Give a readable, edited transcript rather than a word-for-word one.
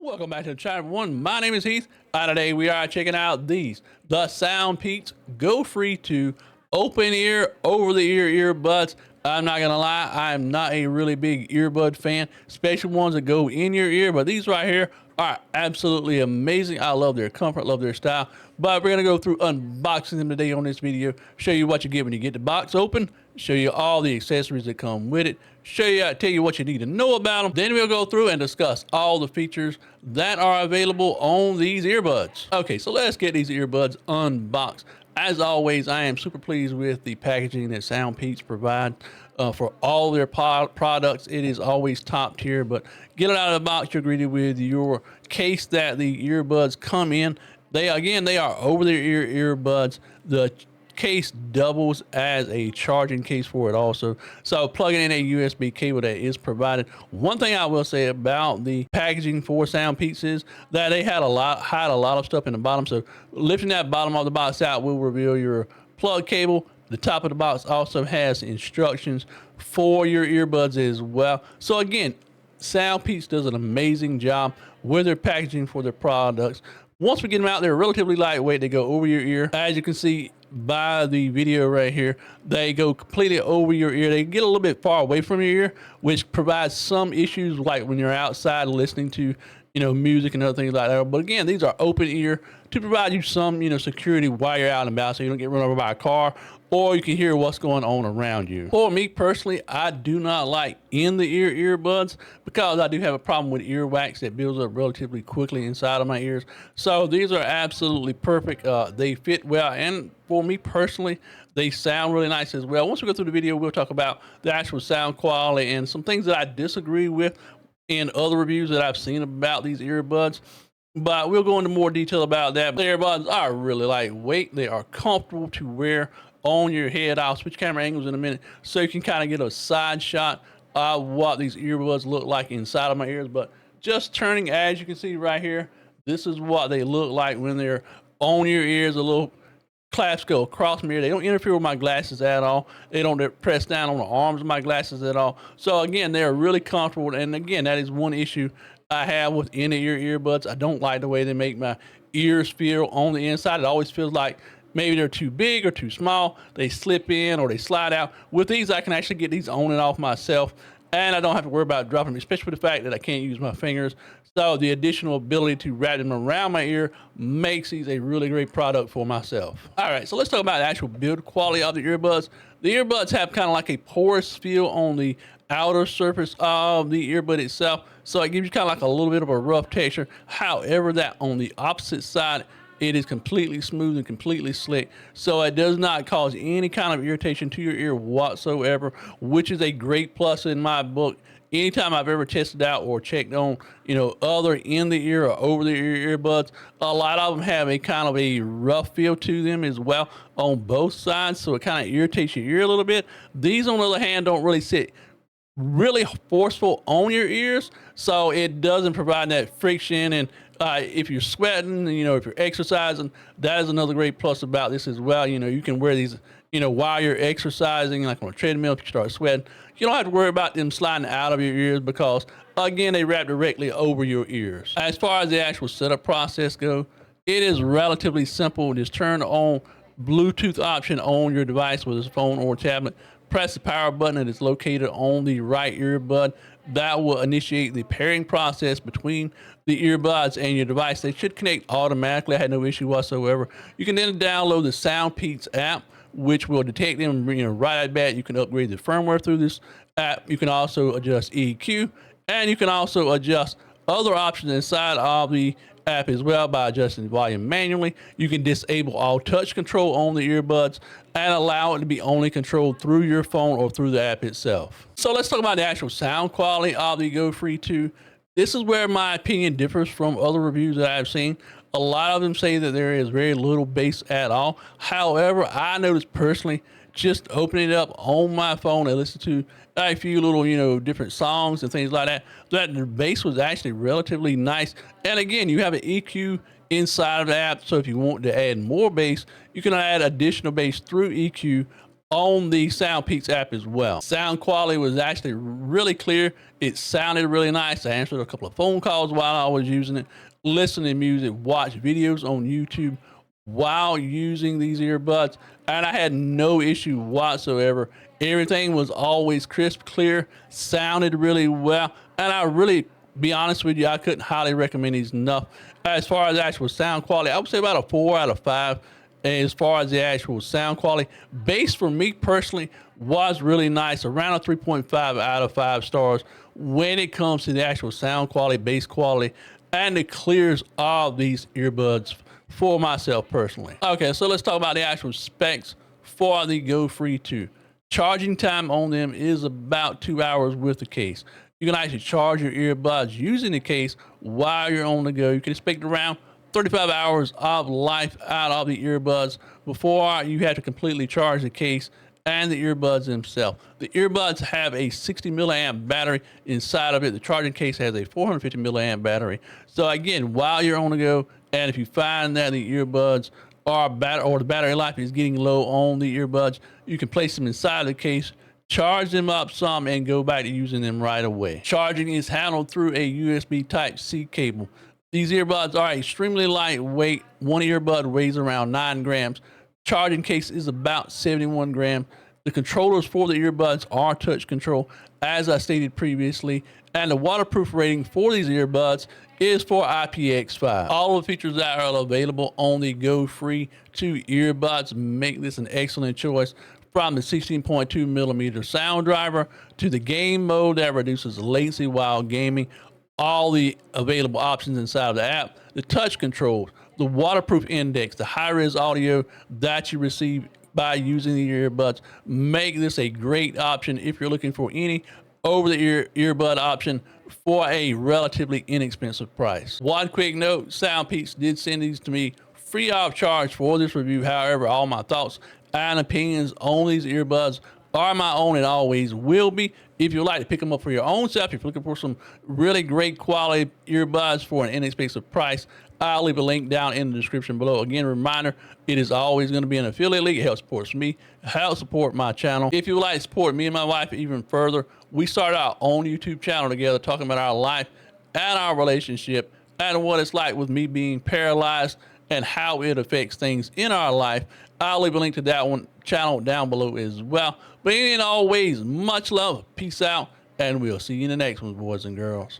Welcome back to the channel, everyone. My name is Heath. Today we are checking out the SoundPeats GoFree 2 open ear, over the ear earbuds. I'm not gonna lie, I am not a really big earbud fan, especially ones that go in your ear, but these right here are absolutely amazing. I love their comfort, love their style. But we're gonna go through unboxing them today on this video, show you what you get when you get the box open, show you all the accessories that come with it, tell you what you need to know about them. Then we'll go through and discuss all the features that are available on these earbuds. Okay, so let's get these earbuds unboxed. As always, I am super pleased with the packaging that SoundPeats provide for all their products. It is always top tier, but get it out of the box, you're greeted with your case that the earbuds come in. They are over the ear earbuds. The case doubles as a charging case for it also, so plugging in a USB cable that is provided. One thing I will say about the packaging for SoundPeats is that they had a lot of stuff in the bottom, so lifting that bottom of the box out will reveal your plug cable. The top of the box also has instructions for your earbuds as well. So again, SoundPeats does an amazing job with their packaging for their products. Once we get them out, they're relatively lightweight. They go over your ear. As you can see by the video right here, they go completely over your ear. They get a little bit far away from your ear, which provides some issues like when you're outside listening to, music and other things like that. But again, these are open ear to provide you some, security while you're out and about, so you don't get run over by a car, or you can hear what's going on around you. For me personally, I do not like in the ear earbuds because I do have a problem with earwax that builds up relatively quickly inside of my ears. So these are absolutely perfect. They fit well, and for me personally, they sound really nice as well. Once we go through the video, we'll talk about the actual sound quality and some things that I disagree with in other reviews that I've seen about these earbuds. But we'll go into more detail about that. The earbuds are really lightweight. They are comfortable to wear on your head. I'll switch camera angles in a minute so you can kind of get a side shot of what these earbuds look like inside of my ears. But just turning, as you can see right here, this is what they look like when they're on your ears. A little clasp go across my ear. They don't interfere with my glasses at all. They don't press down on the arms of my glasses at all. So again, they're really comfortable. And again, that is one issue I have with in-ear earbuds. I don't like the way they make my ears feel on the inside. It always feels like maybe they're too big or too small. They slip in or they slide out. With these, I can actually get these on and off myself, and I don't have to worry about dropping them, especially with the fact that I can't use my fingers. So the additional ability to wrap them around my ear makes these a really great product for myself. All right, so let's talk about the actual build quality of the earbuds. The earbuds have kind of like a porous feel on the outer surface of the earbud itself, so it gives you kind of like a little bit of a rough texture. However, that on the opposite side, it is completely smooth and completely slick, so it does not cause any kind of irritation to your ear whatsoever, which is a great plus in my book. Anytime I've ever tested out or checked on, other in the ear or over the ear earbuds, a lot of them have a kind of a rough feel to them as well on both sides, so it kind of irritates your ear a little bit. These, on the other hand, don't really sit really forceful on your ears, so it doesn't provide that friction. And if you're sweating, if you're exercising, that is another great plus about this as well. You can wear these, while you're exercising, like on a treadmill. If you start sweating, you don't have to worry about them sliding out of your ears because, again, they wrap directly over your ears. As far as the actual setup process goes, it is relatively simple. Just turn on Bluetooth option on your device, whether it's a phone or a tablet. Press the power button that is located on the right earbud. That will initiate the pairing process between the earbuds and your device. They should connect automatically. I had no issue whatsoever. You can then download the SoundPeats app, which will detect them right at bat. You can upgrade the firmware through this app. You can also adjust EQ, and you can also adjust other options inside of the app as well by adjusting the volume manually. You can disable all touch control on the earbuds and allow it to be only controlled through your phone or through the app itself. So let's talk about the actual sound quality of the GoFree 2. This is where my opinion differs from other reviews that I've seen. A lot of them say that there is very little bass at all. However, I noticed personally, just opening it up on my phone and listen to a few little, different songs and things like that, that the bass was actually relatively nice. And again, you have an EQ inside of the app, so if you want to add more bass, you can add additional bass through EQ on the SoundPeats app as well. Sound quality was actually really clear. It sounded really nice. I answered a couple of phone calls while I was using it, listened to music, watched videos on YouTube while using these earbuds, and I had no issue whatsoever. Everything was always crisp, clear, sounded really well, and I really, be honest with you, I couldn't highly recommend these enough. As far as actual sound quality, I would say about a 4 out of 5. As far as the actual sound quality, bass for me personally was really nice, around a 3.5 out of 5 stars when it comes to the actual sound quality, bass quality, and the clears of these earbuds for myself personally. Okay, so let's talk about the actual specs for the GoFree 2. Charging time on them is about 2 hours with the case. You can actually charge your earbuds using the case while you're on the go. You can expect around 35 hours of life out of the earbuds before you have to completely charge the case and the earbuds themselves. The earbuds have a 60 milliamp battery inside of it. The charging case has a 450 milliamp battery. So again, while you're on the go, and if you find that the earbuds are the battery life is getting low on the earbuds, you can place them inside the case, charge them up some, and go back to using them right away. Charging is handled through a USB Type-C cable. These earbuds are extremely lightweight. One earbud weighs around 9 grams. Charging case is about 71 grams. The controllers for the earbuds are touch control, as I stated previously, and the waterproof rating for these earbuds is for IPX5. All of the features that are available on the GoFree 2 earbuds make this an excellent choice, from the 16.2 millimeter sound driver to the game mode that reduces latency while gaming, all the available options inside of the app, the touch controls, the waterproof index, the high-res audio that you receive by using the earbuds make this a great option if you're looking for any over-the-ear earbud option for a relatively inexpensive price. One quick note, SoundPeats did send these to me free of charge for this review. However, all my thoughts and opinions on these earbuds are my own and always will be. If you'd like to pick them up for your own self, if you're looking for some really great quality earbuds for an inexpensive price, I'll leave a link down in the description below. Again, reminder, it is always going to be an affiliate link. It helps support me, helps support my channel. If you would like to support me and my wife even further, we started our own YouTube channel together talking about our life and our relationship and what it's like with me being paralyzed and how it affects things in our life. I'll leave a link to that channel down below as well. But in always, much love, peace out, and we'll see you in the next one, boys and girls.